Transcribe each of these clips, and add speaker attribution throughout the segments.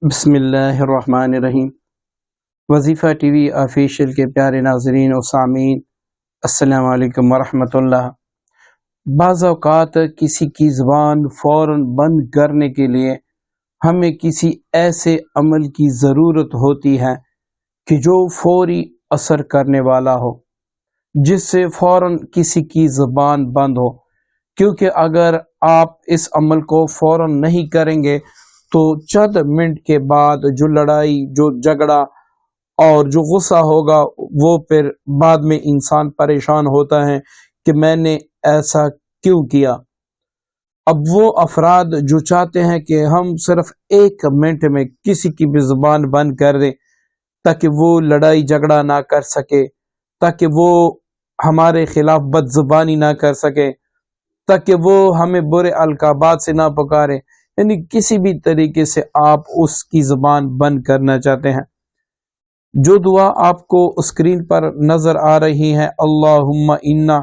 Speaker 1: بسم اللہ الرحمن الرحیم۔ وظیفہ ٹی وی آفیشیل کے پیارے ناظرین و سامعین، السلام علیکم ورحمۃ اللہ۔ بعض اوقات کسی کی زبان فوراً بند کرنے کے لیے ہمیں کسی ایسے عمل کی ضرورت ہوتی ہے کہ جو فوری اثر کرنے والا ہو، جس سے فوراً کسی کی زبان بند ہو، کیونکہ اگر آپ اس عمل کو فوراً نہیں کریں گے تو چند منٹ کے بعد جو لڑائی، جو جھگڑا اور جو غصہ ہوگا، وہ پھر بعد میں انسان پریشان ہوتا ہے کہ میں نے ایسا کیوں کیا۔ اب وہ افراد جو چاہتے ہیں کہ ہم صرف 1 منٹ میں کسی کی بھی زبان بند کر دیں تاکہ وہ لڑائی جھگڑا نہ کر سکے، تاکہ وہ ہمارے خلاف بد زبانی نہ کر سکے، تاکہ وہ ہمیں برے القابات سے نہ پکارے، یعنی کسی بھی طریقے سے آپ اس کی زبان بند کرنا چاہتے ہیں، جو دعا آپ کو اسکرین پر نظر آ رہی ہے، اللہم انا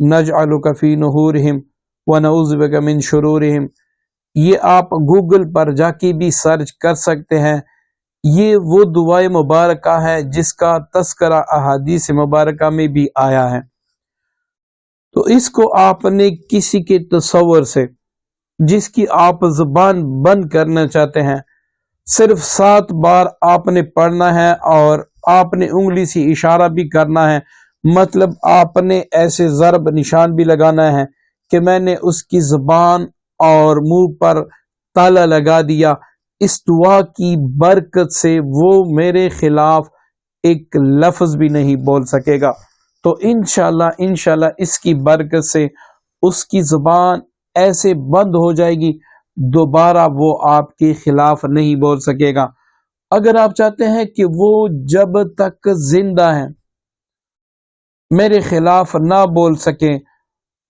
Speaker 1: نجعلک فی نحورہم ونعوذ بک من شرورہم، یہ آپ گوگل پر جا کے بھی سرچ کر سکتے ہیں۔ یہ وہ دعائے مبارکہ ہے جس کا تذکرہ احادیث مبارکہ میں بھی آیا ہے۔ تو اس کو آپ نے کسی کے تصور سے، جس کی آپ زبان بند کرنا چاہتے ہیں، صرف 7 بار آپ نے پڑھنا ہے اور آپ نے انگلی سے اشارہ بھی کرنا ہے، مطلب آپ نے ایسے ضرب نشان بھی لگانا ہے کہ میں نے اس کی زبان اور منہ پر تالا لگا دیا۔ اس دعا کی برکت سے وہ میرے خلاف ایک لفظ بھی نہیں بول سکے گا۔ تو انشاءاللہ اس کی برکت سے اس کی زبان ایسے بند ہو جائے گی، دوبارہ وہ آپ کے خلاف نہیں بول سکے گا۔ اگر آپ چاہتے ہیں کہ وہ جب تک زندہ ہیں میرے خلاف نہ بول سکیں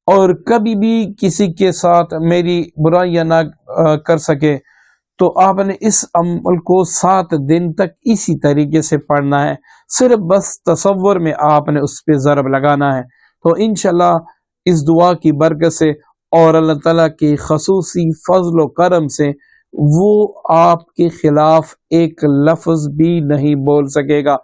Speaker 1: اور کبھی بھی کسی کے ساتھ میری برائیاں نہ کر سکے، تو آپ نے اس عمل کو 7 دن تک اسی طریقے سے پڑھنا ہے، صرف بس تصور میں آپ نے اس پہ ضرب لگانا ہے۔ تو انشاءاللہ اس دعا کی برکت سے اور اللہ تعالیٰ کے خصوصی فضل و کرم سے وہ آپ کے خلاف ایک لفظ بھی نہیں بول سکے گا۔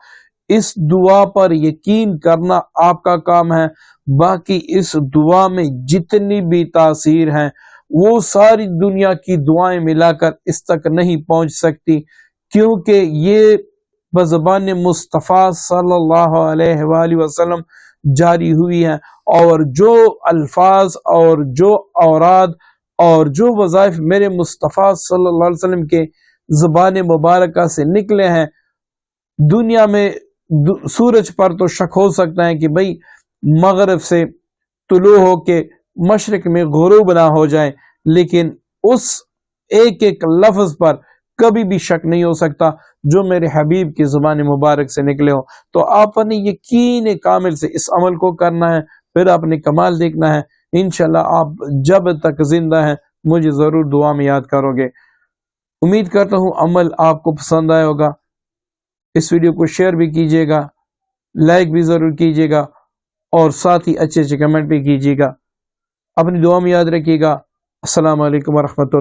Speaker 1: اس دعا پر یقین کرنا آپ کا کام ہے، باقی اس دعا میں جتنی بھی تاثیر ہیں وہ ساری دنیا کی دعائیں ملا کر اس تک نہیں پہنچ سکتی، کیونکہ یہ بزبان مصطفیٰ صلی اللہ علیہ وآلہ وسلم جاری ہوئی ہے، اور جو الفاظ اور جو اوراد اور جو وظائف میرے مصطفیٰ صلی اللہ علیہ وسلم کے زبان مبارکہ سے نکلے ہیں، دنیا میں سورج پر تو شک ہو سکتا ہے کہ بھئی مغرب سے طلوع ہو کے مشرق میں غروب نہ ہو جائے، لیکن اس ایک لفظ پر کبھی بھی شک نہیں ہو سکتا جو میرے حبیب کی زبان مبارک سے نکلے ہو۔ تو آپ نے یقین کامل سے اس عمل کو کرنا ہے، پھر آپ نے کمال دیکھنا ہے۔ انشاءاللہ آپ جب تک زندہ ہیں مجھے ضرور دعا میں یاد کرو گے۔ امید کرتا ہوں عمل آپ کو پسند آیا ہوگا۔ اس ویڈیو کو شیئر بھی کیجیے گا، لائک بھی ضرور کیجیے گا، اور ساتھ ہی اچھے کمنٹ بھی کیجیے گا۔ اپنی دعا میں یاد رکھیے گا۔ السلام علیکم ورحمۃ اللہ۔